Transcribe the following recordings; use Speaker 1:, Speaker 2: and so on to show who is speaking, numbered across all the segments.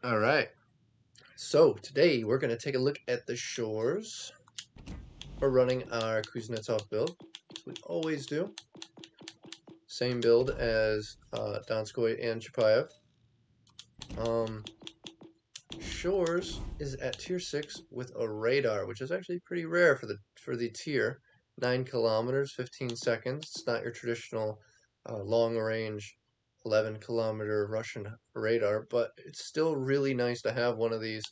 Speaker 1: All right. So today we're going to take a look at the Shchors. We're running our Kuznetsov build, as we always do. Same build as Donskoy and Chapayev. Shchors is at tier 6 with a radar, which is actually pretty rare for the tier. 9 kilometers, 15 seconds. It's not your traditional long range 11-kilometer Russian radar, but it's still really nice to have one of these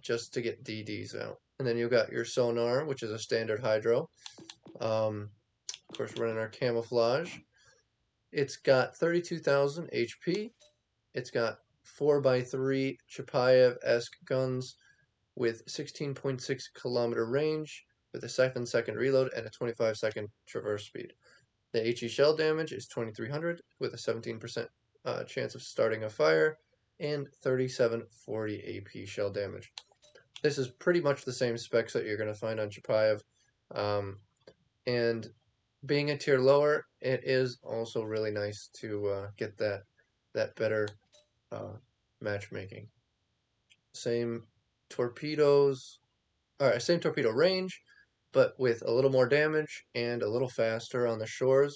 Speaker 1: just to get DDs out. And then you've got your sonar, which is a standard hydro. Of course, running our camouflage. It's got 32,000 HP. It's got 4x3 Chapayev-esque guns with 16.6 kilometer range, with a 7-second reload and a 25-second traverse speed. The HE shell damage is 2300 with a 17% chance of starting a fire and 3740 AP shell damage. This is pretty much the same specs that you're going to find on Chapayev. And being a tier lower, it is also really nice to get that better matchmaking. Same torpedoes, same torpedo range, but with a little more damage and a little faster on the Shchors.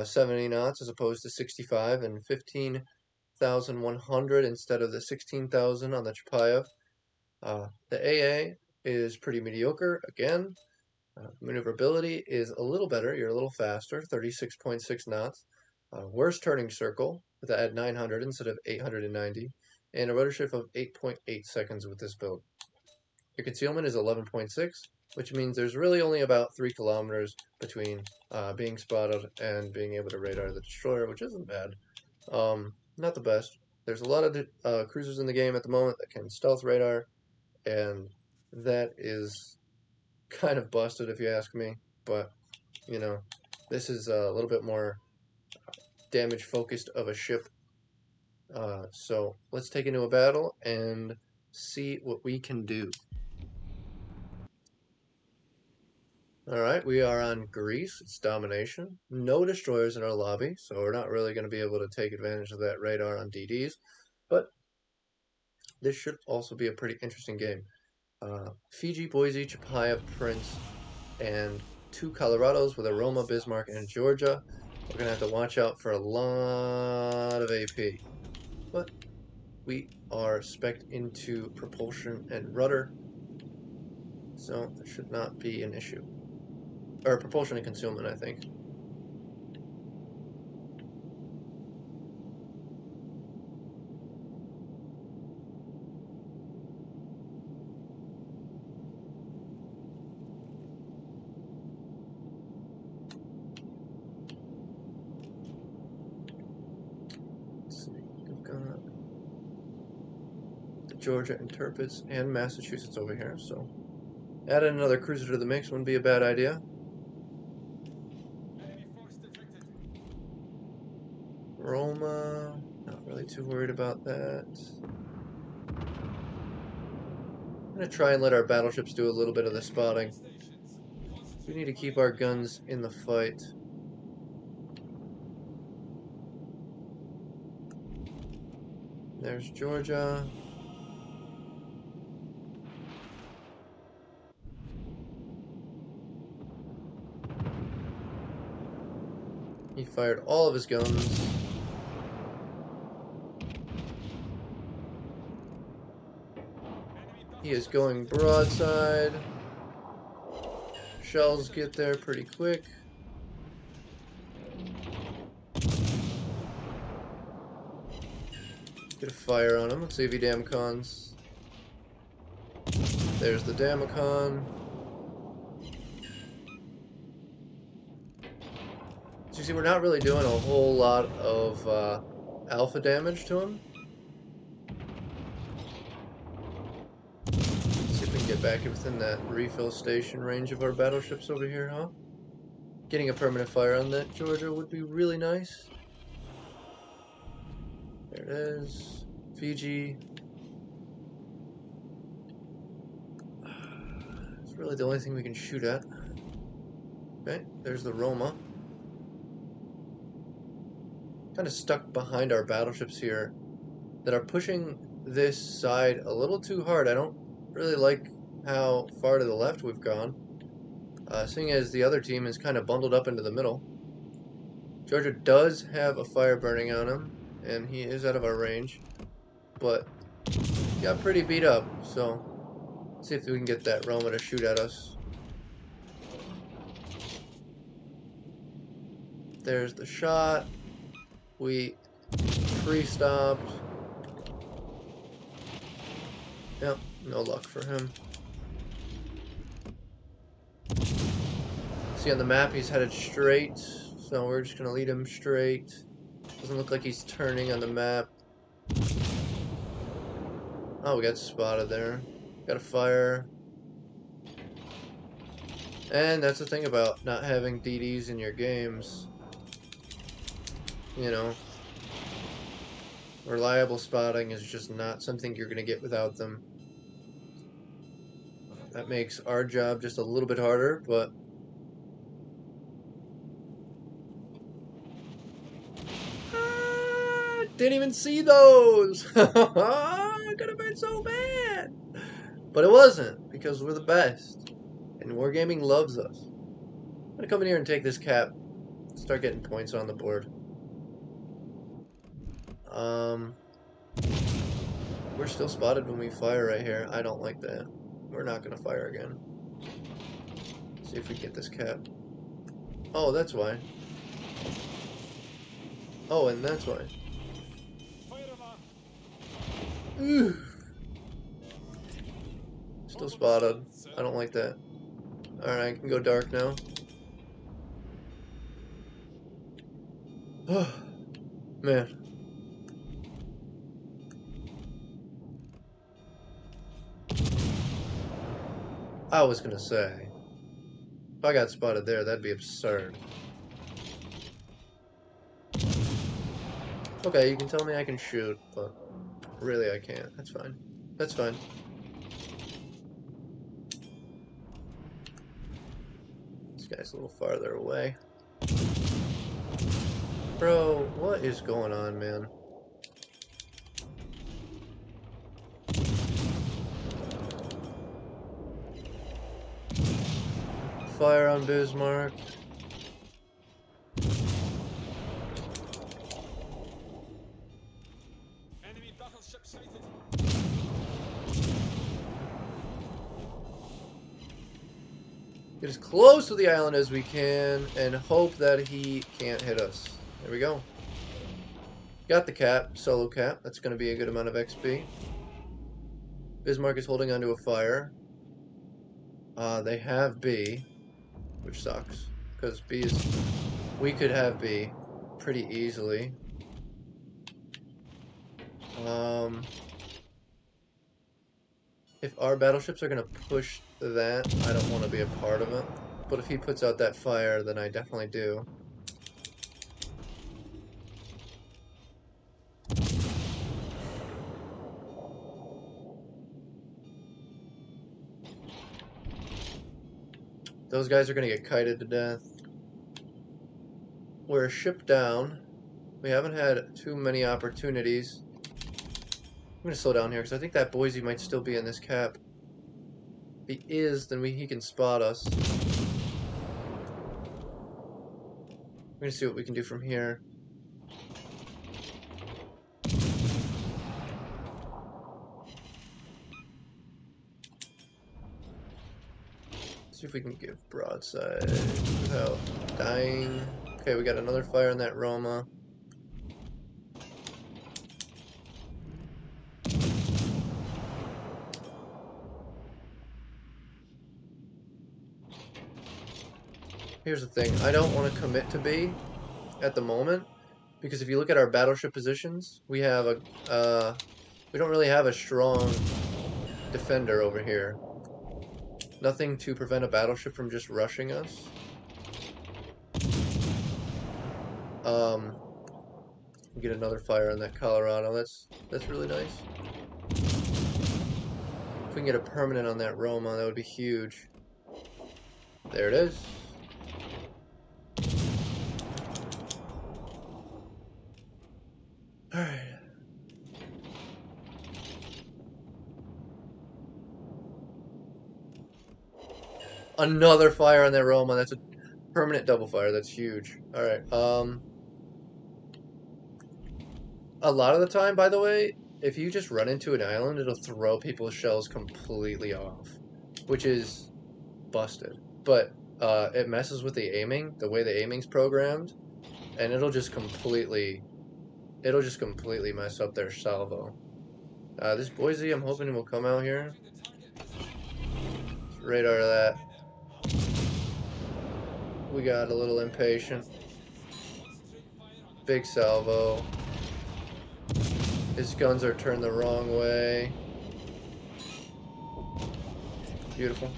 Speaker 1: 70 knots as opposed to 65 and 15,100 instead of the 16,000 on the Chapayev. The AA is pretty mediocre again. Maneuverability is a little better. You're a little faster, 36.6 knots. Worse turning circle at 900 instead of 890, and a rotor shift of 8.8 seconds with this build. Your concealment is 11.6, which means there's really only about 3 kilometers between being spotted and being able to radar the destroyer, which isn't bad. Not the best. There's a lot of cruisers in the game at the moment that can stealth radar, and that is kind of busted if you ask me, but you know, this is a little bit more damage focused of a ship. So let's take into a battle and see what we can do. Alright, we are on Greece. It's domination. No destroyers in our lobby, so we're not really going to be able to take advantage of that radar on DDs, but this should also be a pretty interesting game. Fiji, Boise, Chapayev, Prince, and 2 Colorados with Aroma, Bismarck, and Georgia. We're going to have to watch out for a lot of AP. But we are spec'd into propulsion and rudder, so that should not be an issue. Or propulsion and concealment, I think. Georgia interprets and Massachusetts over here, so adding another cruiser to the mix wouldn't be a bad idea. Roma, not really too worried about that. I'm going to try and let our battleships do a little bit of the spotting. We need to keep our guns in the fight. There's Georgia. He fired all of his guns. He is going broadside. Shells get there pretty quick. Get a fire on him. Let's see if he damcons. There's the damacon. So you see, we're not really doing a whole lot of alpha damage to him. Let's see if we can get back within that refill station range of our battleships over here, huh? Getting a permanent fire on that Georgia would be really nice. There it is. Fiji. It's really the only thing we can shoot at. Okay, there's the Roma. Kind of stuck behind our battleships here that are pushing this side a little too hard. I don't really like how far to the left we've gone. Seeing as the other team is kind of bundled up into the middle. Georgia does have a fire burning on him, and he is out of our range, but he got pretty beat up, so let's see if we can get that Roma to shoot at us. There's the shot. We pre-stopped. Yep, no luck for him. See on the map he's headed straight, so we're just gonna lead him straight. Doesn't look like he's turning on the map. Oh, we got spotted there. Got a fire. And that's the thing about not having DDs in your games. You know, reliable spotting is just not something you're gonna get without them. That makes our job just a little bit harder, but didn't even see those. Could have been so bad, but it wasn't because we're the best, and Wargaming loves us. I'm gonna come in here and take this cap, start getting points on the board. We're still spotted when we fire right here. I don't like that. We're not gonna fire again. See if we get this cap. Oh, that's why. Oh, and that's why. Ooh. Still spotted. I don't like that. Alright, I can go dark now. Oh, man. I was gonna say, if I got spotted there, that'd be absurd. Okay, you can tell me I can shoot, but really I can't. That's fine. That's fine. This guy's a little farther away. Bro, what is going on, man? Fire on Bismarck.
Speaker 2: Enemy battleship sighted.
Speaker 1: Get as close to the island as we can and hope that he can't hit us. There we go. Got the cap, solo cap. That's going to be a good amount of XP. Bismarck is holding onto a fire. They have B, which sucks, because B is... We could have B pretty easily. If our battleships are going to push that, I don't want to be a part of it. But if he puts out that fire, then I definitely do. Those guys are going to get kited to death. We're a ship down. We haven't had too many opportunities. I'm going to slow down here because I think that Boise might still be in this cap. If he is, then he can spot us. We're going to see what we can do from here. See if we can give broadside without dying. Okay, we got another fire on that Roma. Here's the thing, I don't want to commit to B at the moment, because if you look at our battleship positions, we have a, we don't really have a strong defender over here. Nothing to prevent a battleship from just rushing us. Get another fire on that Colorado. That's really nice. If we can get a permanent on that Roma, that would be huge. There it is. Alright. Another fire on that Roma. That's a permanent double fire. That's huge. All right. A lot of the time, by the way, if you just run into an island, it'll throw people's shells completely off, which is busted. But it messes with the aiming, the way the aiming's programmed, and it'll just completely mess up their salvo. This Boise, I'm hoping will come out here. Let's radar that. We got a little impatient. Big salvo. His guns are turned the wrong way. Beautiful.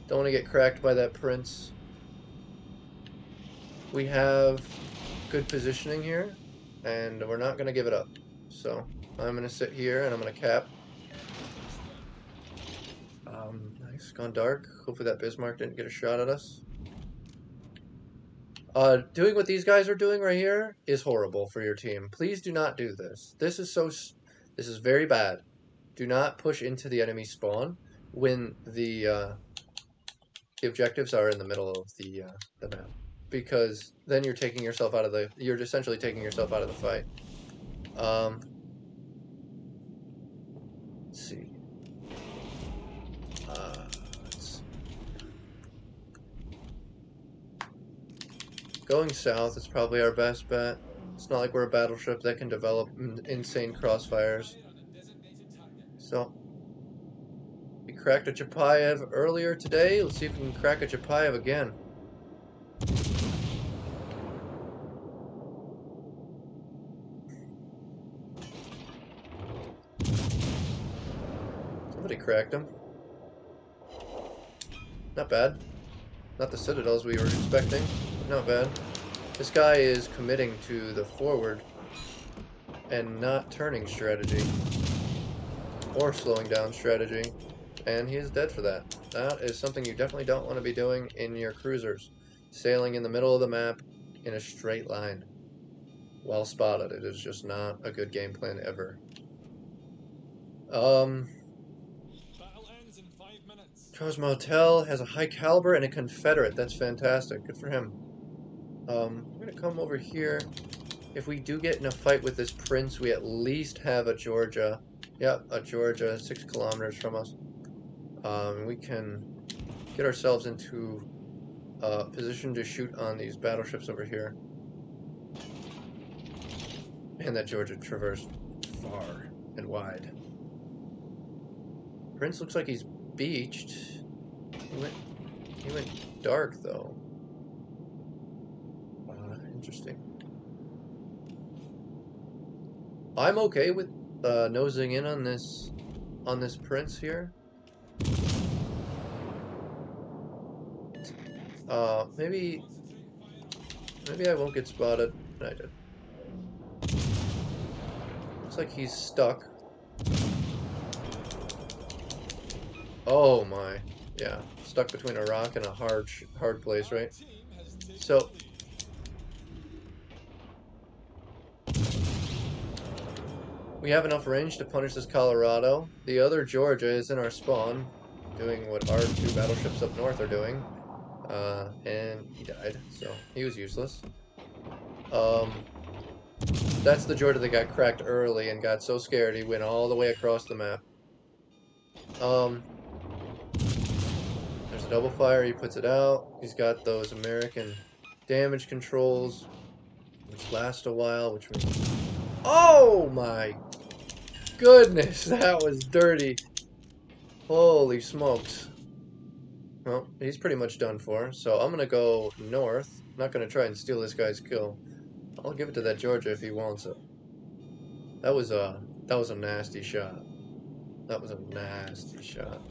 Speaker 1: Don't want to get cracked by that prince. We have good positioning here, and we're not going to give it up. So I'm going to sit here and I'm going to cap. Nice, gone dark. Hopefully that Bismarck didn't get a shot at us. Doing what these guys are doing right here is horrible for your team. Please do not do this. This is very bad. Do not push into the enemy spawn when the objectives are in the middle of the map, because then you're essentially taking yourself out of the fight. Let's see. Going south is probably our best bet. It's not like we're a battleship that can develop insane crossfires. So, we cracked a Chapayev earlier today. Let's see if we can crack a Chapayev again. Somebody cracked him. Not bad. Not the citadels we were expecting. Not bad. This guy is committing to the forward and not turning strategy or slowing down strategy, and he is dead for that. That is something you definitely don't want to be doing in your cruisers. Sailing in the middle of the map in a straight line. Well spotted. It is just not a good game plan ever.
Speaker 2: Battle ends in 5 minutes.
Speaker 1: Charles Motel has a high caliber and a Confederate. That's fantastic. Good for him. We're gonna come over here. If we do get in a fight with this prince, we at least have a Georgia. Yep, a Georgia 6 kilometers from us. We can get ourselves into a position to shoot on these battleships over here. And that Georgia traversed far and wide. Prince looks like he's beached. He went dark though. Interesting. I'm okay with nosing in on this prince here. Maybe I won't get spotted. I did. Looks like he's stuck. Oh my. Yeah, stuck between a rock and a hard place, right? So we have enough range to punish this Colorado. The other Georgia is in our spawn, doing what our 2 battleships up north are doing. And he died, so he was useless. That's the Georgia that got cracked early and got so scared he went all the way across the map. There's a double fire, he puts it out. He's got those American damage controls, which last a while, which means... Oh my goodness, that was dirty. Holy smokes. Well, he's pretty much done for, so I'm gonna go north. I'm not gonna try and steal this guy's kill. I'll give it to that Georgia if he wants it. That was a nasty shot. That was a nasty shot.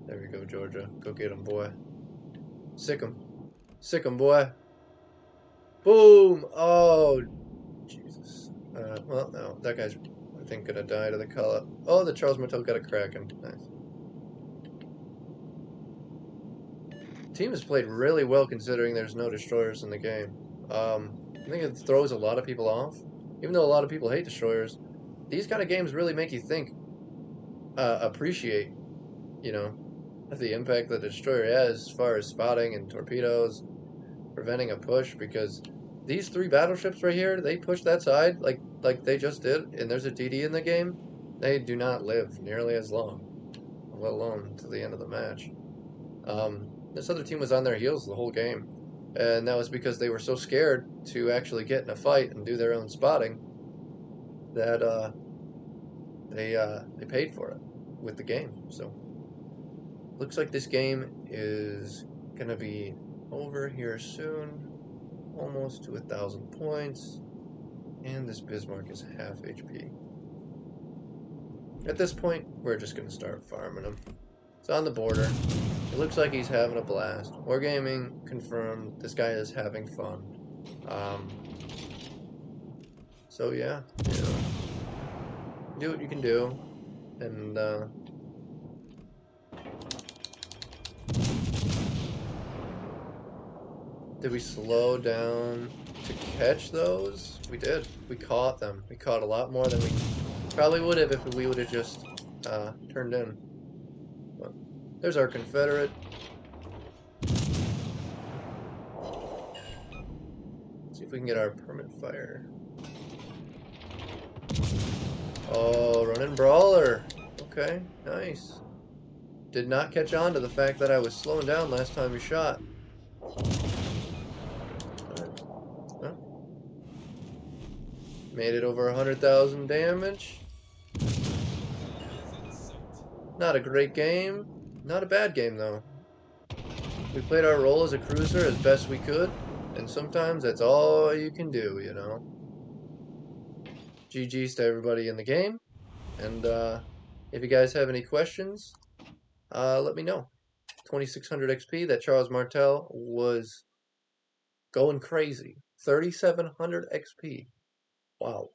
Speaker 1: There we go, Georgia. Go get him, boy. Sick him. Sick him, boy. Boom! Oh, Jesus. Well, no, that guy's, I think, gonna die to the color. Oh, the Charles Martel got a Kraken. Nice. Team has played really well considering there's no destroyers in the game. I think it throws a lot of people off. Even though a lot of people hate destroyers, these kind of games really make you think, appreciate, you know, the impact that the destroyer has as far as spotting and torpedoes, preventing a push. Because these three battleships right here, they push that side like they just did, and there's a DD in the game. They do not live nearly as long, let alone to the end of the match. This other team was on their heels the whole game, and that was because they were so scared to actually get in a fight and do their own spotting that they paid for it with the game. So looks like this game is gonna be over here soon, almost to 1,000 points, and this Bismarck is half HP. At this point, we're just gonna start farming him. It's on the border. It looks like he's having a blast. Wargaming confirmed this guy is having fun. Um, so yeah, do what you can do, and did we slow down to catch those? We did. We caught them. We caught a lot more than we probably would have if we would have just turned in. But there's our Confederate. Let's see if we can get our permit fire. Oh, running brawler. Okay, nice. Did not catch on to the fact that I was slowing down last time we shot. Well, made it over 100,000 damage. Not a great game. Not a bad game, though. We played our role as a cruiser as best we could, and sometimes that's all you can do, you know. GG's to everybody in the game, and if you guys have any questions, let me know. 2600 XP, that Charles Martel was going crazy. 3700 XP. Wow.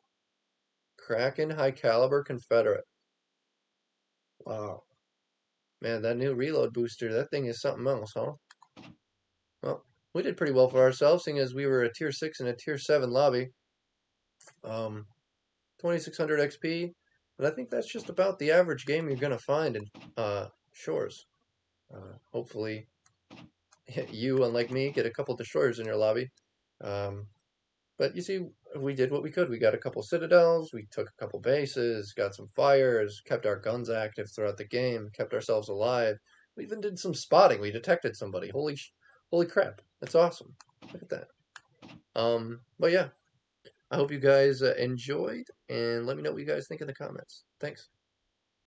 Speaker 1: Kraken high caliber Confederate. Wow. Man, that new reload booster, that thing is something else, huh? Well, we did pretty well for ourselves, seeing as we were a tier 6 and a tier 7 lobby. 2600 XP, but I think that's just about the average game you're going to find in Shchors. Hopefully, you, unlike me, get a couple destroyers in your lobby. But you see, we did what we could. We got a couple citadels, we took a couple bases, got some fires, kept our guns active throughout the game, kept ourselves alive. We even did some spotting. We detected somebody. Holy crap! That's awesome. Look at that. But yeah, I hope you guys enjoyed, and let me know what you guys think in the comments. Thanks.